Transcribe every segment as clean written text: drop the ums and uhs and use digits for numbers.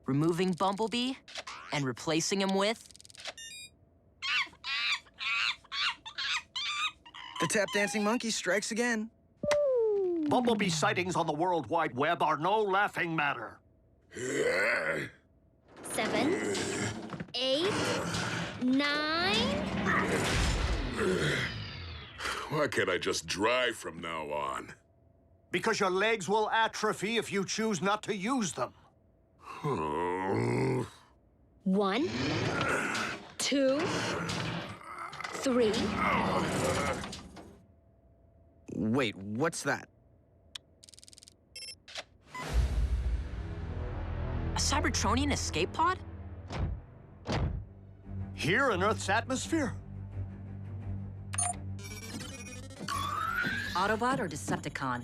removing Bumblebee and replacing him with... The tap-dancing monkey strikes again. Bumblebee sightings on the World Wide Web are no laughing matter. 7, 8, 9... Why can't I just drive from now on? Because your legs will atrophy if you choose not to use them. 1, 2, 3... Wait, what's that? A Cybertronian escape pod? Here in Earth's atmosphere? Autobot or Decepticon?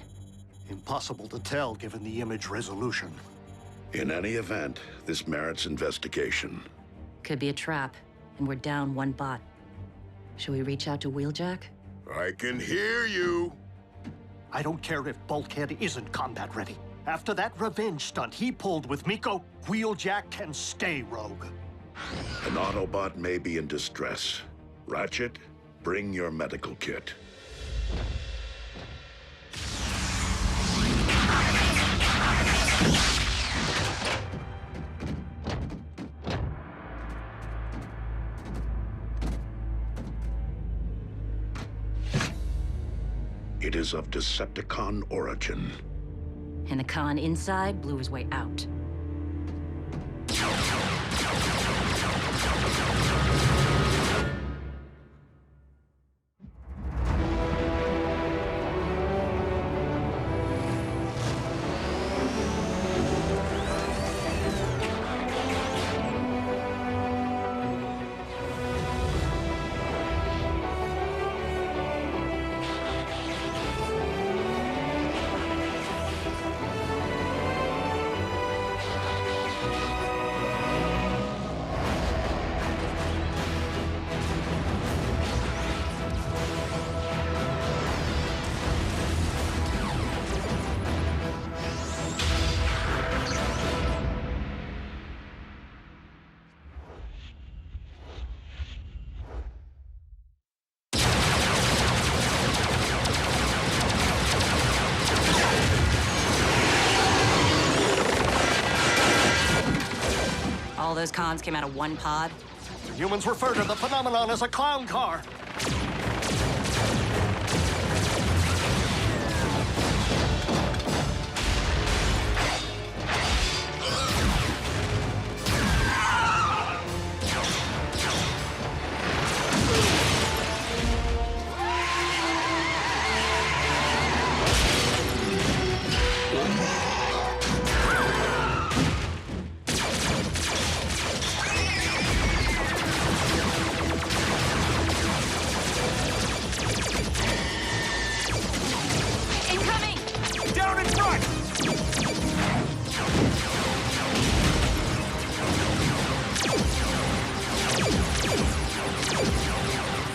Impossible to tell given the image resolution. In any event, this merits investigation. Could be a trap, and we're down one bot. Should we reach out to Wheeljack? I can hear you. I don't care if Bulkhead isn't combat ready. After that revenge stunt he pulled with Miko, Wheeljack can stay rogue. An Autobot may be in distress. Ratchet, bring your medical kit. It is of Decepticon origin. And the con inside blew his way out. All those cons came out of one pod? Humans refer to the phenomenon as a clown car.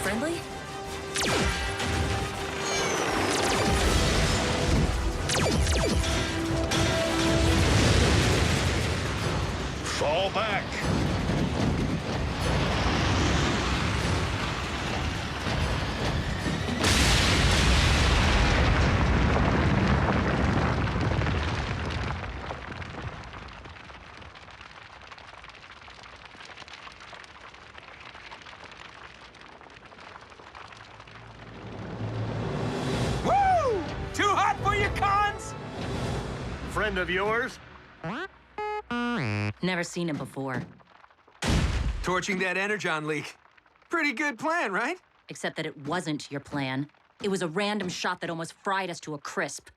Friendly? Fall back. Woo! Too hot for your cons? Friend of yours? Never seen him before. Torching that energon leak. Pretty good plan, right? Except that it wasn't your plan. It was a random shot that almost fried us to a crisp.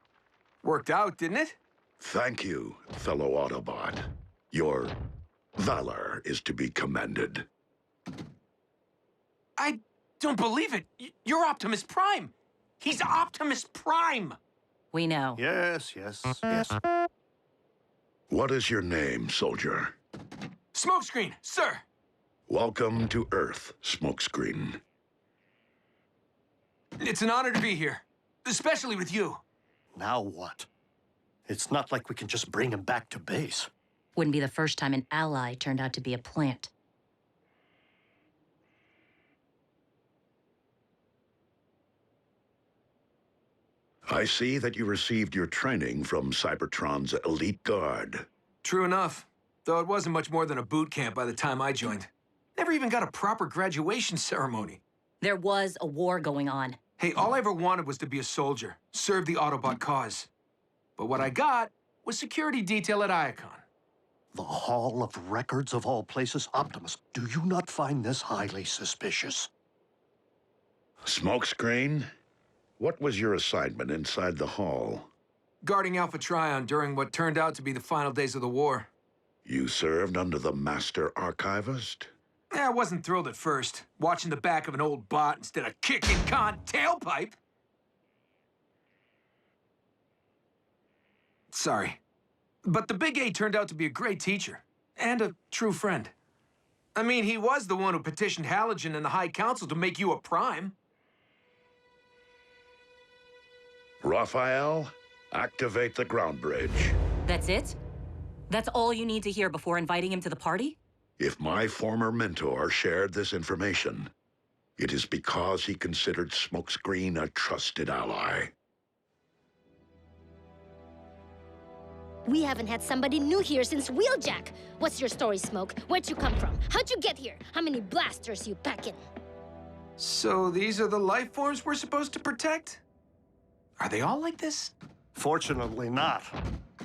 Worked out, didn't it? Thank you, fellow Autobot. Your valor is to be commended. I don't believe it. You're Optimus Prime. He's Optimus Prime. We know. Yes, yes, yes. What is your name, soldier? Smokescreen, sir. Welcome to Earth, Smokescreen. It's an honor to be here, especially with you. Now what? It's not like we can just bring him back to base. Wouldn't be the first time an ally turned out to be a plant. I see that you received your training from Cybertron's elite guard. True enough. Though it wasn't much more than a boot camp by the time I joined. Never even got a proper graduation ceremony. There was a war going on. Hey, all I ever wanted was to be a soldier, serve the Autobot cause. But what I got was security detail at Iacon. The Hall of Records of all places? Optimus, do you not find this highly suspicious? Smokescreen? What was your assignment inside the hall? Guarding Alpha Trion during what turned out to be the final days of the war. You served under the Master Archivist? I wasn't thrilled at first, watching the back of an old bot instead of kicking Khan tailpipe. Sorry. But the Big A turned out to be a great teacher, and a true friend. I mean, he was the one who petitioned Halogen and the High Council to make you a Prime. Raphael, activate the ground bridge. That's it? That's all you need to hear before inviting him to the party? If my former mentor shared this information, it is because he considered Smokescreen a trusted ally. We haven't had somebody new here since Wheeljack. What's your story, Smoke? Where'd you come from? How'd you get here? How many blasters you packing? So these are the life forms we're supposed to protect? Are they all like this? Fortunately not.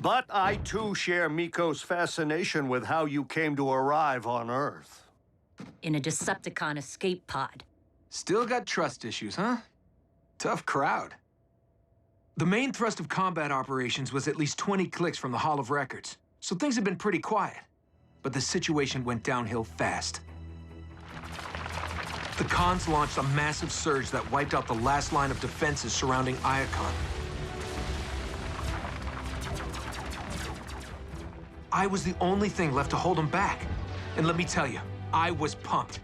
But I too share Miko's fascination with how you came to arrive on Earth. In a Decepticon escape pod. Still got trust issues, huh? Tough crowd. The main thrust of combat operations was at least 20 clicks from the Hall of Records, so things have been pretty quiet. But the situation went downhill fast. The Khans launched a massive surge that wiped out the last line of defenses surrounding Iacon. I was the only thing left to hold them back. And let me tell you, I was pumped.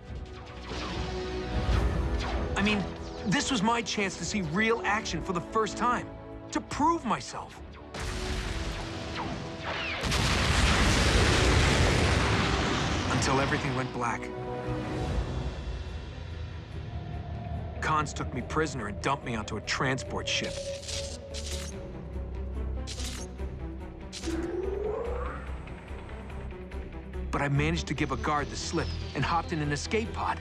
I mean, this was my chance to see real action for the first time. To prove myself. Until everything went black. Khans took me prisoner and dumped me onto a transport ship. But I managed to give a guard the slip and hopped in an escape pod.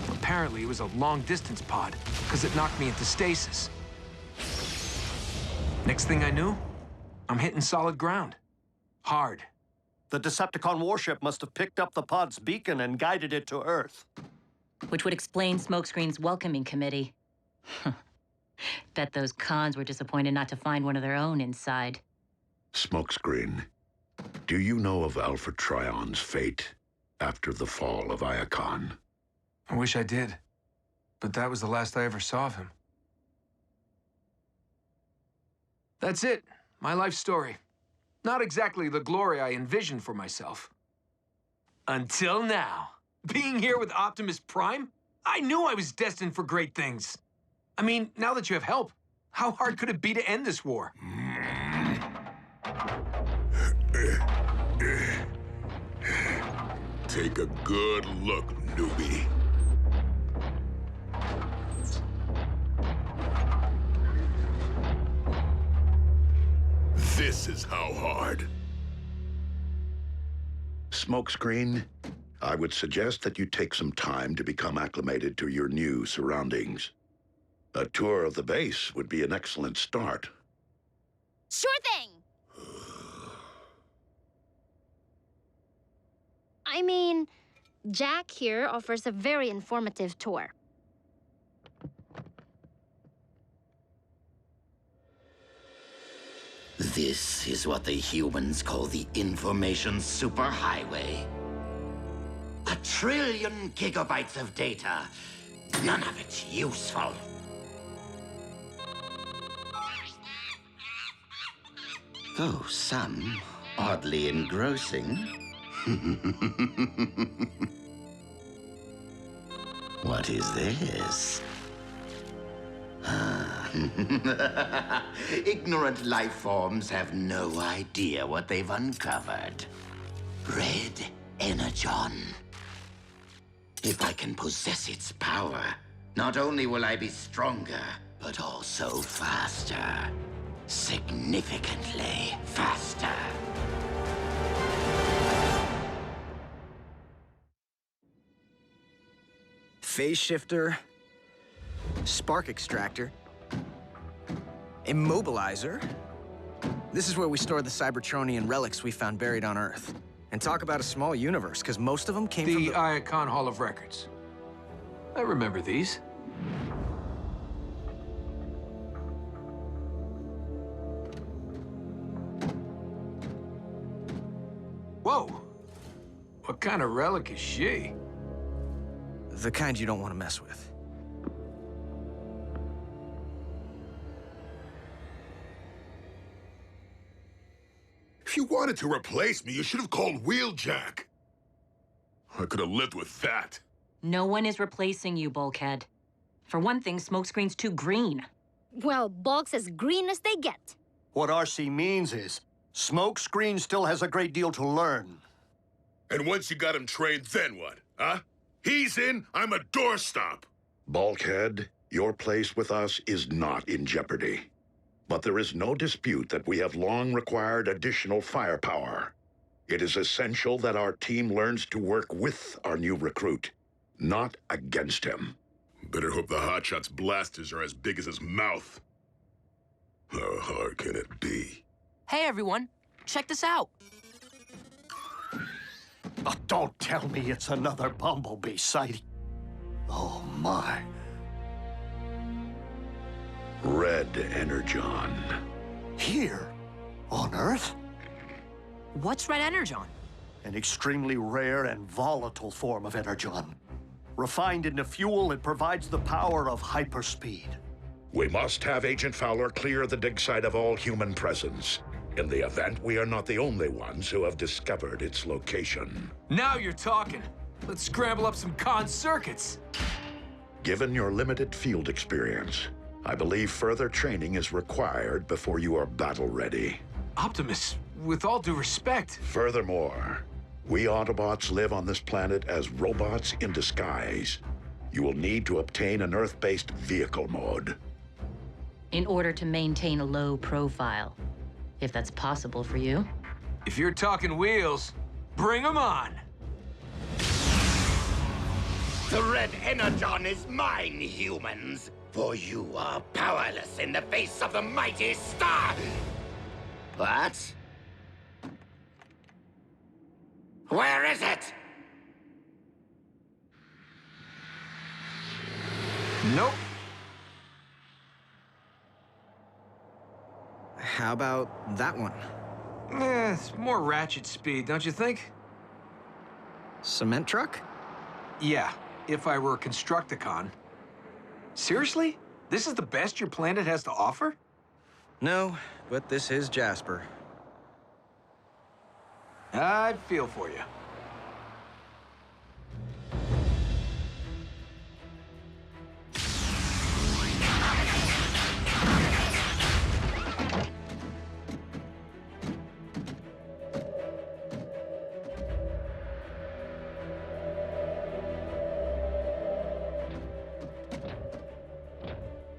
Apparently, it was a long-distance pod, because it knocked me into stasis. Next thing I knew, I'm hitting solid ground. Hard. The Decepticon warship must have picked up the pod's beacon and guided it to Earth. Which would explain Smokescreen's welcoming committee. Bet those Khans were disappointed not to find one of their own inside. Smokescreen, do you know of Alpha Trion's fate after the fall of Iacon? I wish I did, but that was the last I ever saw of him. That's it, my life story. Not exactly the glory I envisioned for myself. Until now. Being here with Optimus Prime, I knew I was destined for great things. I mean, now that you have help, how hard could it be to end this war? Take a good look, newbie. This is how hard. Smokescreen, I would suggest that you take some time to become acclimated to your new surroundings. A tour of the base would be an excellent start. Sure thing! I mean, Jack here offers a very informative tour. This is what the humans call the information superhighway. 1 trillion gigabytes of data. None of it's useful. Though some oddly engrossing. What is this? Ah. Ignorant life forms have no idea what they've uncovered. Red Energon. If I can possess its power, not only will I be stronger, but also faster. Significantly faster. Phase shifter, spark extractor, immobilizer. This is where we store the Cybertronian relics we found buried on Earth. And talk about a small universe, because most of them came from The Iacon Hall of Records. I remember these. Whoa! What kind of relic is she? the kind you don't want to mess with. If you wanted to replace me, you should have called Wheeljack. I could have lived with that. No one is replacing you, Bulkhead. For one thing, Smokescreen's too green. Well, Bulk's as green as they get. What RC means is, Smokescreen still has a great deal to learn. And once you got him trained, then what, huh? He's in, I'm a doorstop. Bulkhead, your place with us is not in jeopardy. But there is no dispute that we have long required additional firepower. It is essential that our team learns to work with our new recruit, not against him. Better hope the Hotshot's blasters are as big as his mouth. How hard can it be? Hey, everyone. Check this out. Oh, don't tell me it's another bumblebee sighting. Oh, my. Red Energon. Here? On Earth? What's Red Energon? An extremely rare and volatile form of energon. Refined into fuel, it provides the power of hyperspeed. We must have Agent Fowler clear the dig site of all human presence. In the event we are not the only ones who have discovered its location. Now you're talking. Let's scramble up some con circuits. Given your limited field experience, I believe further training is required before you are battle-ready. Optimus, with all due respect. Furthermore, we Autobots live on this planet as robots in disguise. You will need to obtain an Earth-based vehicle mode. In order to maintain a low profile, if that's possible for you. If you're talking wheels, bring them on. The Red Energon is mine, humans. For you are powerless in the face of the mighty star. What? Where is it? Nope. How about that one? It's more ratchet speed, don't you think? Cement truck? Yeah, if I were a Constructicon. Seriously? This is the best your planet has to offer? No, but this is Jasper. I feel for you.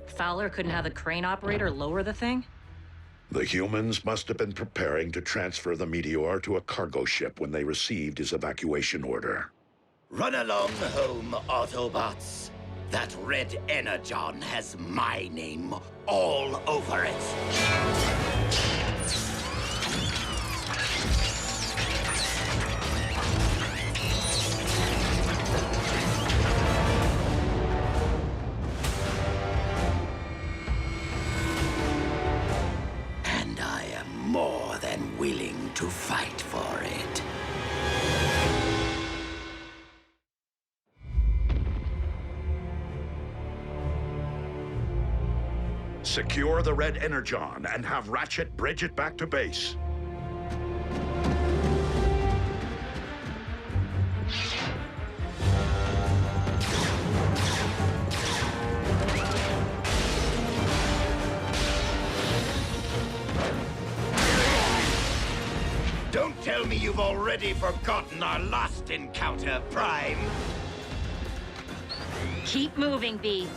Fowler couldn't have the crane operator lower the thing? The humans must have been preparing to transfer the meteor to a cargo ship when they received his evacuation order. Run along home, Autobots. That Red Energon has my name all over it. And I am more than willing to fight for it. Secure the Red Energon and have Ratchet bridge it back to base. tell me you've already forgotten our last encounter, Prime? Keep moving, B.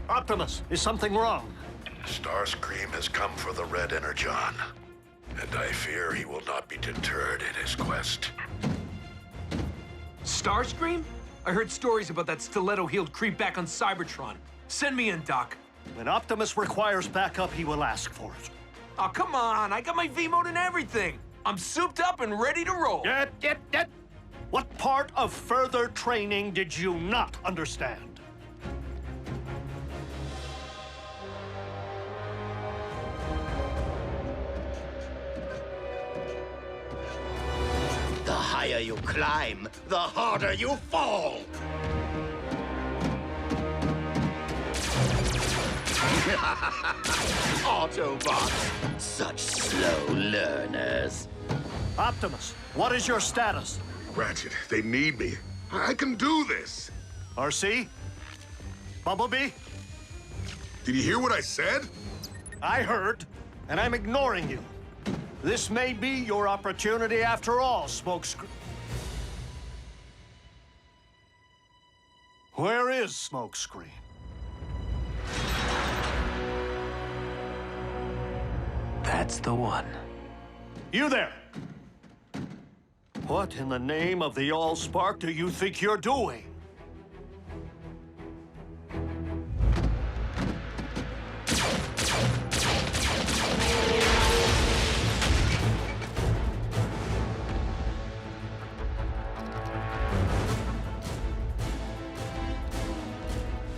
Optimus, is something wrong? Starscream has come for the Red Energon, and I fear he will not be deterred in his quest. Starscream? I heard stories about that stiletto-heeled creep back on Cybertron. Send me in, Doc. When Optimus requires backup, he will ask for it. Oh, come on. I got my V-mode and everything. I'm souped up and ready to roll. What part of further training did you not understand? The higher you climb, the harder you fall! Autobots, such slow learners. Optimus, what is your status? Ratchet, they need me. I can do this. RC? Bumblebee? Did you hear what I said? I heard, and I'm ignoring you. This may be your opportunity after all, Smokescreen. Where is Smokescreen? That's the one. You there! What in the name of the Allspark do you think you're doing?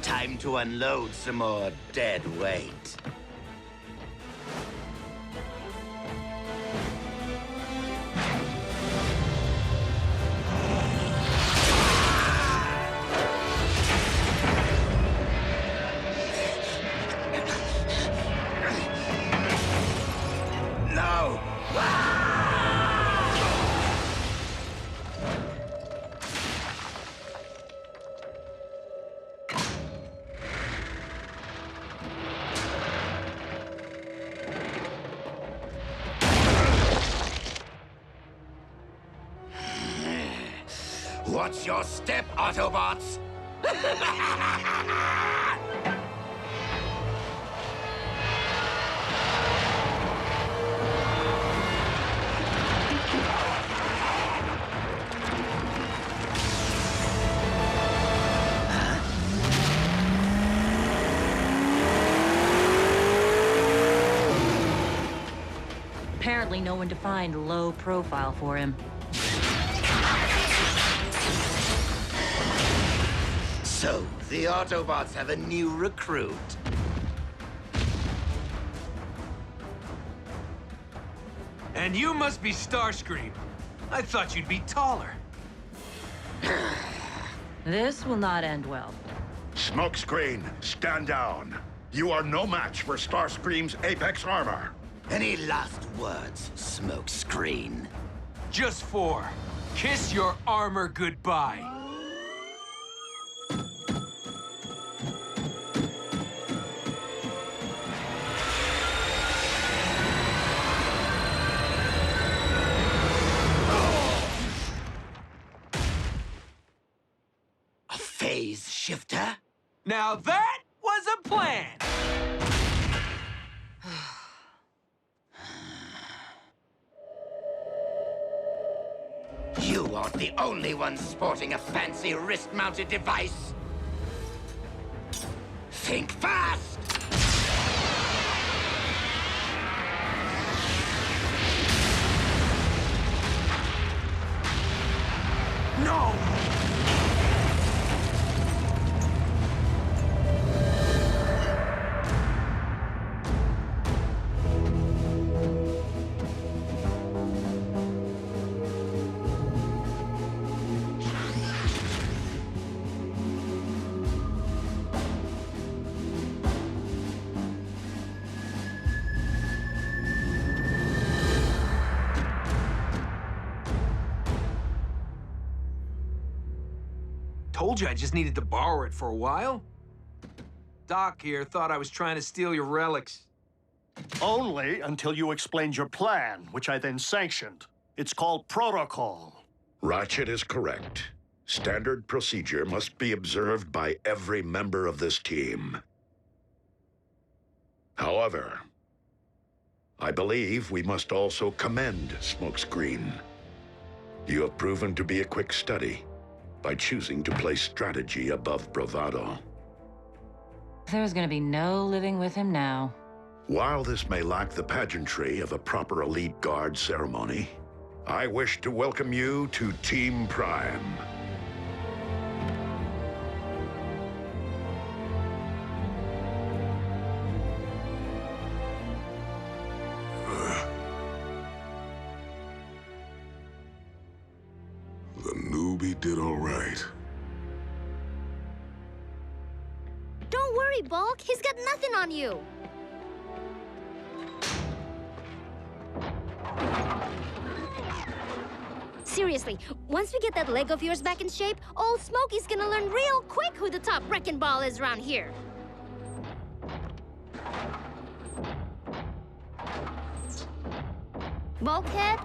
Time to unload some more dead weight. No! What's your step, Autobots? Apparently no one defined low profile for him. So, the Autobots have a new recruit. And you must be Starscream. I thought you'd be taller. This will not end well. Smokescreen, stand down. You are no match for Starscream's Apex armor. Any last words, Smokescreen? Just 4. Kiss your armor goodbye. A phase shifter? Now that was a plan! You aren't the only one sporting a fancy wrist-mounted device. Think fast! No! Told you I just needed to borrow it for a while. Doc here thought I was trying to steal your relics. Only until you explained your plan, which I then sanctioned. It's called protocol. Ratchet is correct. Standard procedure must be observed by every member of this team. However, I believe we must also commend Smokescreen. You have proven to be a quick study by choosing to place strategy above bravado. There's gonna be no living with him now. While this may lack the pageantry of a proper elite guard ceremony, I wish to welcome you to Team Prime. The newbie did all right. Don't worry, Bulk. He's got nothing on you. Seriously, once we get that leg of yours back in shape, old Smokey's gonna learn real quick who the top wrecking ball is around here. Bulkhead,